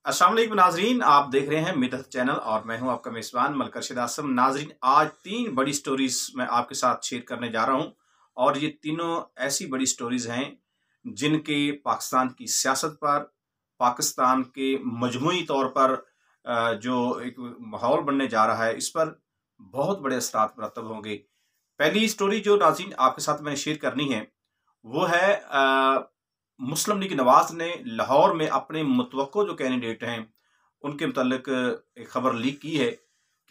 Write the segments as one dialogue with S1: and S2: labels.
S1: अस्सलाम वालेकुम नाजरीन, आप देख रहे हैं मिदत चैनल और मैं हूं आपका मेज़बान मलक अरशद आसम। नाजरीन, आज 3 बड़ी स्टोरीज मैं आपके साथ शेयर करने जा रहा हूं और ये तीनों ऐसी बड़ी स्टोरीज हैं जिनके पाकिस्तान की सियासत पर, पाकिस्तान के मजमूई तौर पर जो एक माहौल बनने जा रहा है, इस पर बहुत बड़े असरात मुरतब होंगे। पहली स्टोरी जो नाज़रीन आपके साथ मैंने शेयर करनी है वो है मुस्लिम लीग नवाज ने लाहौर में अपने मुतवक्को जो कैंडिडेट हैं उनके मुतल्लिक एक खबर लीक की है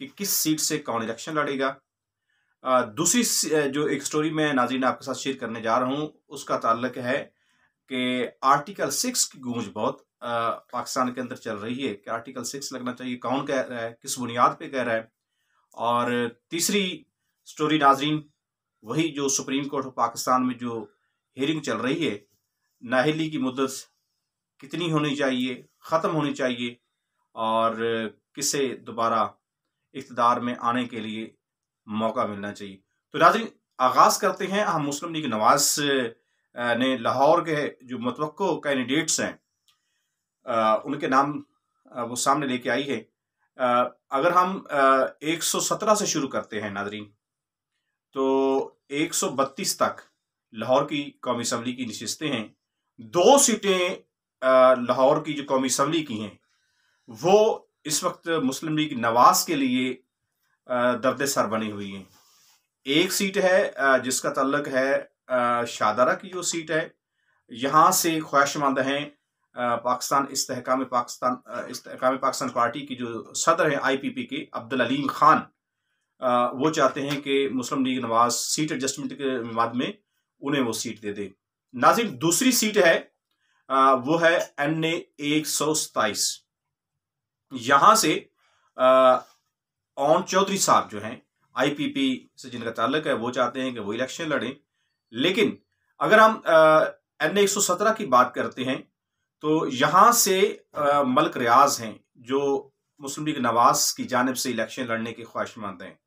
S1: कि किस सीट से कौन इलेक्शन लड़ेगा। दूसरी जो एक स्टोरी मैं नाज़रीन आपके साथ शेयर करने जा रहा हूँ उसका ताल्लुक है कि आर्टिकल 6 की गूंज बहुत पाकिस्तान के अंदर चल रही है कि आर्टिकल 6 लगना चाहिए, कौन कह रहा है, किस बुनियाद पे कह रहा है। और तीसरी स्टोरी नाज़रीन वही जो सुप्रीम कोर्ट ऑफ पाकिस्तान में जो हियरिंग चल रही है, नाअहली की मुद्दत कितनी होनी चाहिए, ख़त्म होनी चाहिए और किसे दोबारा इक़्तिदार में आने के लिए मौका मिलना चाहिए। तो नाज़रीन, आगाज़ करते हैं। हम मुस्लिम लीग नवाज ने लाहौर के जो मुतवक्को कैंडिडेट्स हैं उनके नाम वो सामने लेके आई है। अगर हम 117 से शुरू करते हैं नाज़रीन, तो 132 तक लाहौर की कौमी असम्बली की नशिस्तें हैं। 2 सीटें लाहौर की जो कौमी असम्बली की हैं वो इस वक्त मुस्लिम लीग नवाज के लिए दर्द सर बनी हुई हैं। एक सीट है जिसका ताल्लुक है शाहदरा की जो सीट है, यहाँ से ख्वाहिशमंद हैं पाकिस्तान इस्तेहकाम पाकिस्तान पार्टी की जो सदर हैं IPP के अब्दुल अलीम खान। वो चाहते हैं कि मुस्लिम लीग नवाज सीट एडजस्टमेंट के बाद में उन्हें वो सीट दे दे। नाज़रीन, दूसरी सीट है वो है NA 127। यहां से ओन चौधरी साहब जो हैं IPP से जिनका ताल्लुक है वो चाहते हैं कि वो इलेक्शन लड़ें। लेकिन अगर हम NA 117 की बात करते हैं तो यहां से मलक रियाज हैं जो मुस्लिम लीग नवाज की जानिब से इलेक्शन लड़ने के ख्वाहिशमंद हैं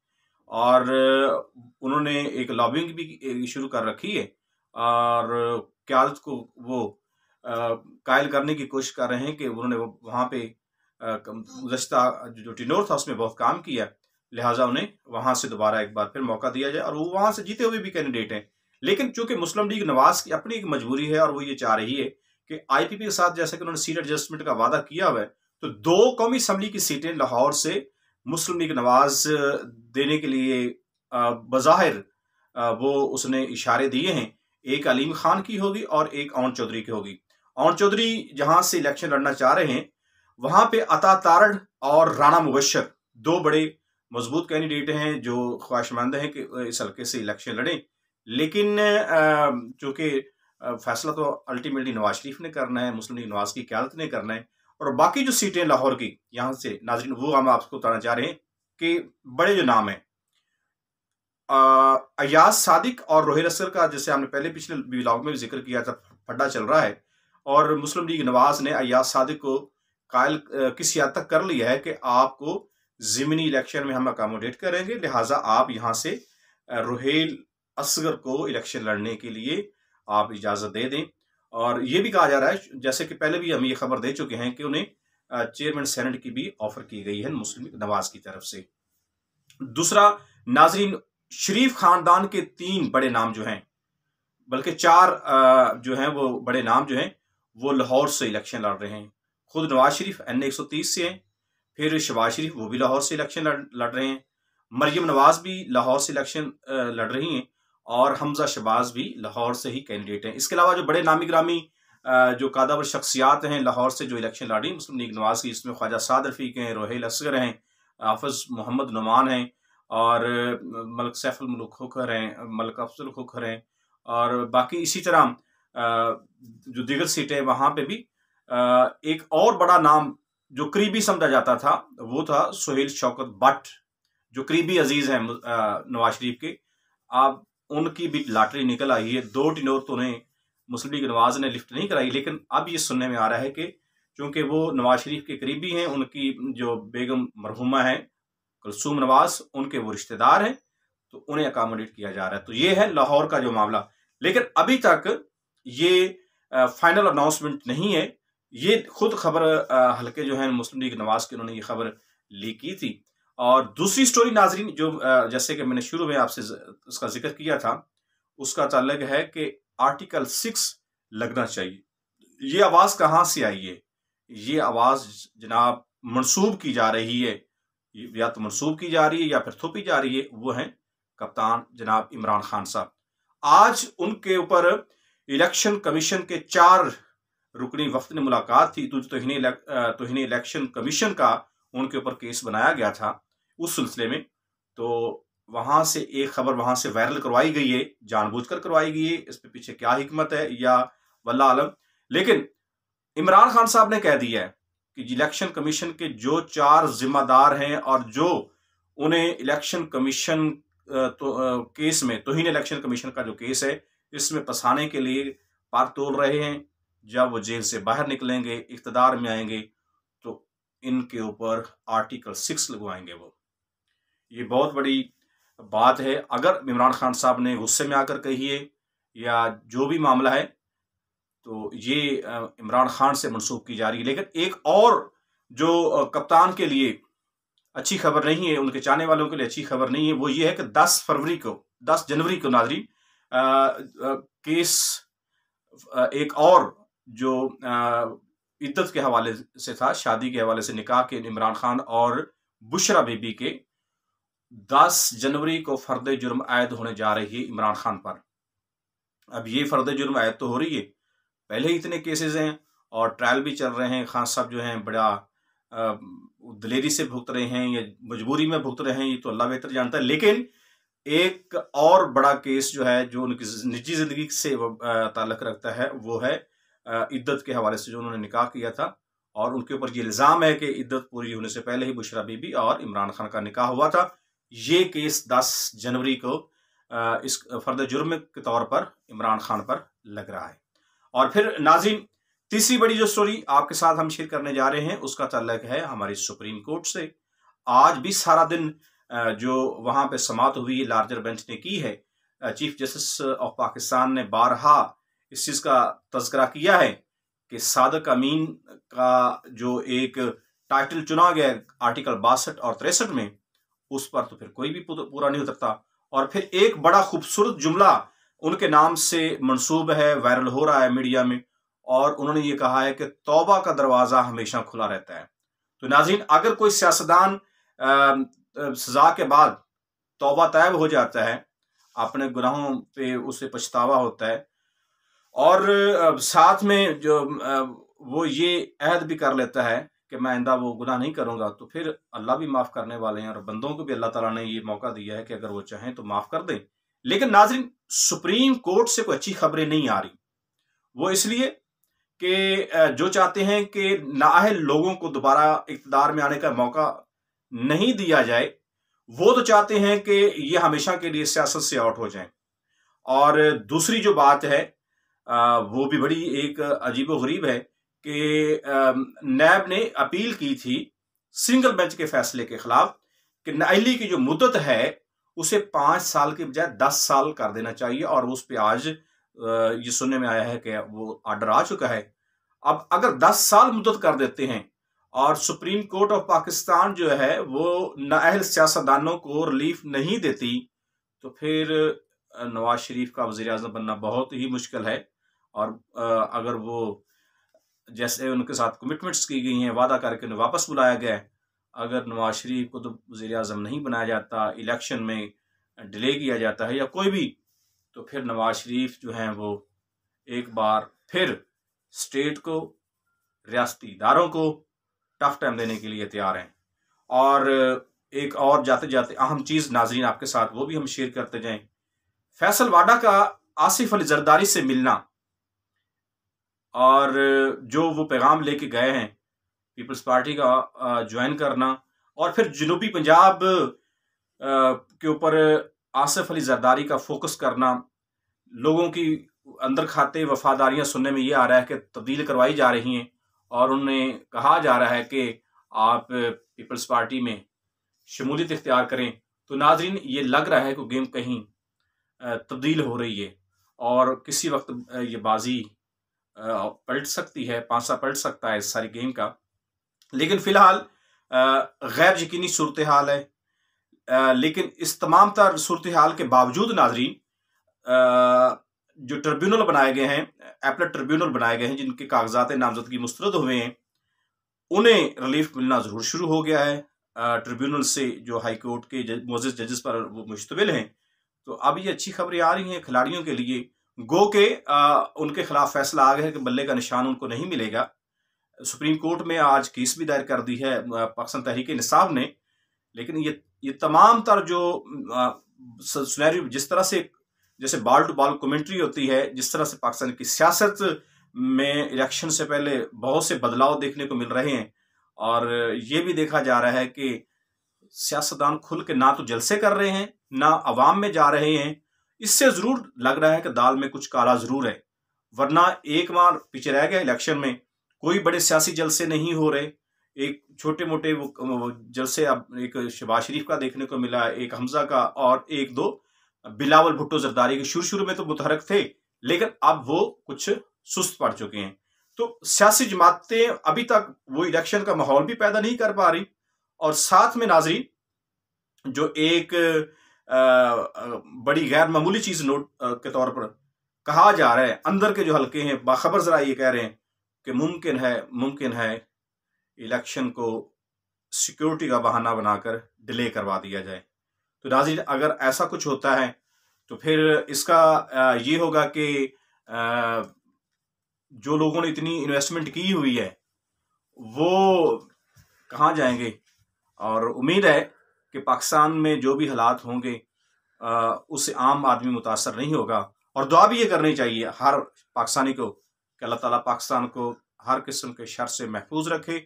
S1: और उन्होंने एक लॉबिंग भी शुरू कर रखी है और क़यादत को वो कायल करने की कोशिश कर रहे हैं कि उन्होंने वहाँ पे गुज़श्ता जो टिनोर था उसमें बहुत काम किया, लिहाजा उन्हें वहाँ से दोबारा एक बार फिर मौका दिया जाए और वो वहाँ से जीते हुए भी कैंडिडेट हैं। लेकिन चूंकि मुस्लिम लीग नवाज की अपनी एक मजबूरी है और वो ये चाह रही है कि IPP के साथ जैसे कि उन्होंने सीट एडजस्टमेंट का वादा किया हुआ है, तो 2 कौमी असम्बली की सीटें लाहौर से मुस्लिम लीग नवाज देने के लिए बज़ाहिर वो उसने इशारे दिए हैं। एक अलीम खान की होगी और एक ओन चौधरी की होगी। ओन चौधरी जहां से इलेक्शन लड़ना चाह रहे हैं वहां पे अता तारड़ और राणा मुबशर 2 बड़े मजबूत कैंडिडेट हैं जो ख्वाहिशमंद हैं कि इस हल्के से इलेक्शन लड़ें। लेकिन चूंकि फैसला तो अल्टीमेटली नवाज शरीफ ने करना है, मुस्लिम लीग नवाज की क़यादत ने करना है और बाकी जो सीटें लाहौर की यहाँ से नाज़रीन वो हम आपको बताना चाह रहे हैं कि बड़े जो नाम हैं अयाज सादिक और रोहिल असगर का, जैसे हमने पहले पिछले व्लॉग में भी जिक्र किया था, फड्डा चल रहा है और मुस्लिम लीग नवाज ने अयाज सादिक को कायल किसी हद तक कर लिया है कि आपको ज़िमनी इलेक्शन में हम अकोमोडेट करेंगे, लिहाजा आप यहाँ से रोहिल असगर को इलेक्शन लड़ने के लिए आप इजाज़त दे दें। और ये भी कहा जा रहा है, जैसे कि पहले भी हम ये खबर दे चुके हैं, कि उन्हें चेयरमैन सेनेट की भी ऑफर की गई है मुस्लिम लीग नवाज की तरफ से। दूसरा नाज़रीन, शरीफ खानदान के 3 बड़े नाम जो हैं, बल्कि 4 जो हैं वो बड़े नाम जो हैं वो लाहौर से इलेक्शन लड़ रहे हैं। खुद नवाज शरीफ NA 130 से हैं, फिर शहबाज शरीफ वो भी लाहौर से इलेक्शन लड़ रहे हैं, मरियम नवाज भी लाहौर से इलेक्शन लड़ रही हैं और हमजा शहबाज भी लाहौर से ही कैंडिडेट हैं। इसके अलावा जो बड़े नामी ग्रामी जो कादावर शख्सियात हैं लाहौर से जो इलेक्शन लड़ रही मुस्लिम लीग नवाज की, इसमें ख्वाजा साद रफ़ीक हैं, रोहिल असगर हैं, हाफिज मोहम्मद नुमान हैं और मलक सैफुल मुल्क खोखर हैं, मलक अफजल खोखर हैं और बाकी इसी तरह जो दीगर सीटें वहाँ पे भी एक और बड़ा नाम जो करीबी समझा जाता था वो था सुहेल शौकत भट्ट, जो करीबी अजीज हैं नवाज शरीफ के। अब उनकी भी लॉटरी निकल आई है। 2 टिनोर तो उन्हें मुस्लिम लीग नवाज ने लिफ्ट नहीं कराई, लेकिन अब ये सुनने में आ रहा है कि चूंकि वो नवाज शरीफ के करीबी हैं, उनकी जो बेगम मरहुमा है कुलसूम नवाज, उनके वो रिश्तेदार हैं, तो उन्हें अकोमोडेट किया जा रहा है। तो ये है लाहौर का जो मामला। लेकिन अभी तक ये फाइनल अनाउंसमेंट नहीं है ये खुद खबर हल्के जो है मुस्लिम लीग नवाज के, उन्होंने ये खबर लीक की थी। और दूसरी स्टोरी नाजरीन, जो जैसे कि मैंने शुरू में आपसे उसका जिक्र किया था, उसका ताल्लुक है कि आर्टिकल 6 लगना चाहिए। ये आवाज कहाँ से आई है? ये आवाज जनाब मंसूब की जा रही है, या तो मंसूब की जा रही है या फिर थोपी जा रही है। वो है कप्तान जनाब इमरान खान साहब। आज उनके ऊपर इलेक्शन कमीशन के 4 रुकनी वफ्द ने मुलाकात थी, तो तौहीन इलेक्शन कमीशन का उनके ऊपर केस बनाया गया था उस सिलसिले में। तो वहां से एक खबर वहां से वायरल करवाई गई है, जानबूझकर करवाई गई है। इस पे पीछे क्या हिकमत है या वल्लाह आलम। लेकिन इमरान खान साहब ने कह दिया है कि इलेक्शन कमीशन के जो 4 जिम्मेदार हैं और जो उन्हें इलेक्शन कमीशन केस में, तौहीन इलेक्शन कमीशन का जो केस है इसमें फंसाने के लिए पार तोल रहे हैं, जब वो जेल से बाहर निकलेंगे, इख्तिदार में आएंगे, तो इनके ऊपर आर्टिकल 6 लगवाएंगे वो। ये बहुत बड़ी बात है। अगर इमरान खान साहब ने गुस्से में आकर कही है या जो भी मामला है, तो ये इमरान खान से मंसूब की जा रही है। लेकिन एक और जो कप्तान के लिए अच्छी खबर नहीं है, उनके चाहने वालों के लिए अच्छी खबर नहीं है, वो ये है कि 10 जनवरी को नाजरीन केस एक और जो इद्दत के हवाले से था, शादी के हवाले से, निकाह के, इमरान खान और बुशरा बीबी के 10 जनवरी को फर्द जुर्म आयद होने जा रही है इमरान खान पर। अब ये फर्द जुर्म आयद तो हो रही है, पहले ही इतने केसेस हैं और ट्रायल भी चल रहे हैं। खान साहब जो हैं बड़ा दलेरी से भुगत रहे हैं या मजबूरी में भुगत रहे हैं, ये तो अल्लाह बेहतर जानता है। लेकिन एक और बड़ा केस जो है, जो उनकी निजी जिंदगी से ताल्लुक रखता है, वो है इद्दत के हवाले से, जो उन्होंने निकाह किया था और उनके ऊपर ये इल्ज़ाम है कि इद्दत पूरी होने से पहले ही बुशरा बीबी और इमरान खान का निकाह हुआ था। ये केस 10 जनवरी को इस फर्द जुर्म के तौर पर इमरान खान पर लग रहा है। और फिर नाज़रीन, तीसरी बड़ी जो स्टोरी आपके साथ हम शेयर करने जा रहे हैं, उसका ताल्लुक है हमारी सुप्रीम कोर्ट से। आज भी सारा दिन जो वहां पे समाअत हुई लार्जर बेंच ने की है, चीफ जस्टिस ऑफ पाकिस्तान ने बारहा इस चीज का तज़किरा किया है कि सादिक अमीन का जो एक टाइटल चुना गया आर्टिकल 62 और 63 में, उस पर तो फिर कोई भी पूरा नहीं उतरता। और फिर एक बड़ा खूबसूरत जुमला उनके नाम से मंसूब है, वायरल हो रहा है मीडिया में, और उन्होंने ये कहा है कि तौबा का दरवाजा हमेशा खुला रहता है। तो नाज़रीन, अगर कोई सियासतदान सजा के बाद तौबा तैब हो जाता है, अपने गुनाहों पे उसे पछतावा होता है, और साथ में जो वो ये अहद भी कर लेता है कि मैं आइंदा वो गुनाह नहीं करूंगा, तो फिर अल्लाह भी माफ़ करने वाले हैं और बंदों को भी अल्लाह ताला ने ये मौका दिया है कि अगर वो चाहें तो माफ़ कर दें। लेकिन नाज़रीन, सुप्रीम कोर्ट से कोई अच्छी खबरें नहीं आ रही। वो इसलिए कि जो चाहते हैं कि नाअहल लोगों को दोबारा इक़्तिदार में आने का मौका नहीं दिया जाए, वो तो चाहते हैं कि ये हमेशा के लिए सियासत से आउट हो जाएं। और दूसरी जो बात है वो भी बड़ी एक अजीबोगरीब है कि नैब ने अपील की थी सिंगल बेंच के फैसले के खिलाफ कि नाअहली की जो मुद्दत है उसे 5 साल के बजाय 10 साल कर देना चाहिए, और उस पर आज ये सुनने में आया है कि वो आर्डर आ चुका है। अब अगर 10 साल मुद्दत कर देते हैं और सुप्रीम कोर्ट ऑफ पाकिस्तान जो है वो नाअहल सियासतदानों को रिलीफ नहीं देती, तो फिर नवाज शरीफ का वज़ीर आज़म बनना बहुत ही मुश्किल है। और अगर वो जैसे उनके साथ कमिटमेंट्स की गई हैं, वादा करके उन्हें वापस बुलाया गया है, अगर नवाज शरीफ को तो वज़ीर आज़म नहीं बनाया जाता, इलेक्शन में डिले किया जाता है या कोई भी, तो फिर नवाज शरीफ जो हैं वो एक बार फिर स्टेट को, रियासती इदारों को टफ टाइम देने के लिए तैयार हैं। और एक और जाते जाते अहम चीज़ नाजरीन आपके साथ वो भी हम शेयर करते जाएं। फैसल वाडा का आसिफ अली जरदारी से मिलना और जो वो पैगाम लेके गए हैं पीपल्स पार्टी का ज्वाइन करना, और फिर जनूबी पंजाब के ऊपर आसिफ अली जरदारी का फोकस करना, लोगों की अंदर खाते वफादारियां सुनने में ये आ रहा है कि तब्दील करवाई जा रही हैं और उन्हें कहा जा रहा है कि आप पीपल्स पार्टी में शमूलियत इख्तियार करें। तो नाजरीन, ये लग रहा है कि गेम कहीं तब्दील हो रही है और किसी वक्त ये बाजी पलट सकती है, पांसा पलट सकता है इस सारी गेम का। लेकिन फिलहाल गैर यकीनी सूरत हाल है। लेकिन इस तमाम तर सूरत हाल के बावजूद नाजरीन, जो ट्रिब्यूनल बनाए गए हैं, एपलेट ट्रिब्यूनल बनाए गए हैं, जिनके कागजात नामजदगी मुस्तरद हुए हैं, उन्हें रिलीफ मिलना ज़रूर शुरू हो गया है। ट्रिब्यूनल से जो हाई कोर्ट के मोअज़्ज़ज़ जजेस पर वो मुश्तमिल हैं। तो अब ये अच्छी खबरें आ रही हैं खिलाड़ियों के लिए, गो के उनके खिलाफ फैसला आ गया है कि बल्ले का निशान उनको नहीं मिलेगा। सुप्रीम कोर्ट में आज केस भी दायर कर दी है पाकिस्तान तहरीक इंसाफ ने। लेकिन ये तमाम तर जो सिनेरियो, जिस तरह से जैसे बॉल टू बॉल कमेंट्री होती है, जिस तरह से पाकिस्तान की सियासत में इलेक्शन से पहले बहुत से बदलाव देखने को मिल रहे हैं, और ये भी देखा जा रहा है कि सियासतदान खुल के ना तो जलसे कर रहे हैं, ना अवाम में जा रहे हैं। इससे जरूर लग रहा है कि दाल में कुछ काला जरूर है, वरना एक बार पीछे रह गया इलेक्शन में, कोई बड़े सियासी जलसे नहीं हो रहे। एक छोटे मोटे वो जलसे अब एक शहबाज शरीफ का देखने को मिला, एक हमजा का, और एक दो बिलावल भुट्टो जरदारी के शुरू में तो मुतहरक थे, लेकिन अब वो कुछ सुस्त पड़ चुके हैं। तो सियासी जमातें अभी तक वो इलेक्शन का माहौल भी पैदा नहीं कर पा रही, और साथ में नाजरीन जो एक बड़ी गैर मामूली चीज नोट के तौर पर कहा जा रहा है, अंदर के जो हल्के हैं बाखबर जरा ये कह रहे हैं कि मुमकिन है इलेक्शन को सिक्योरिटी का बहाना बनाकर डिले करवा दिया जाए। तो नाज़रीन, अगर ऐसा कुछ होता है तो फिर इसका ये होगा कि जो लोगों ने इतनी इन्वेस्टमेंट की हुई है वो कहाँ जाएंगे। और उम्मीद है कि पाकिस्तान में जो भी हालात होंगे उससे आम आदमी मुतासर नहीं होगा। और दुआ भी ये करनी चाहिए हर पाकिस्तानी को कि अल्लाह ताला पाकिस्तान को हर किस्म के शर से महफूज रखे।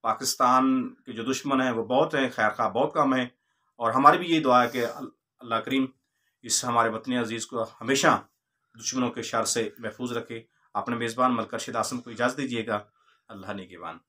S1: पाकिस्तान के जो दुश्मन हैं वो बहुत हैं, खैर खा बहुत कम है, और हमारी भी यही दुआ है कि अल्लाह करीम इस हमारे वतनी अजीज़ को हमेशा दुश्मनों के शर से महफूज रखे। अपने मेज़बान मलकर रशीद आसम को इजाज़त दीजिएगा। अल्लाह निगहबान।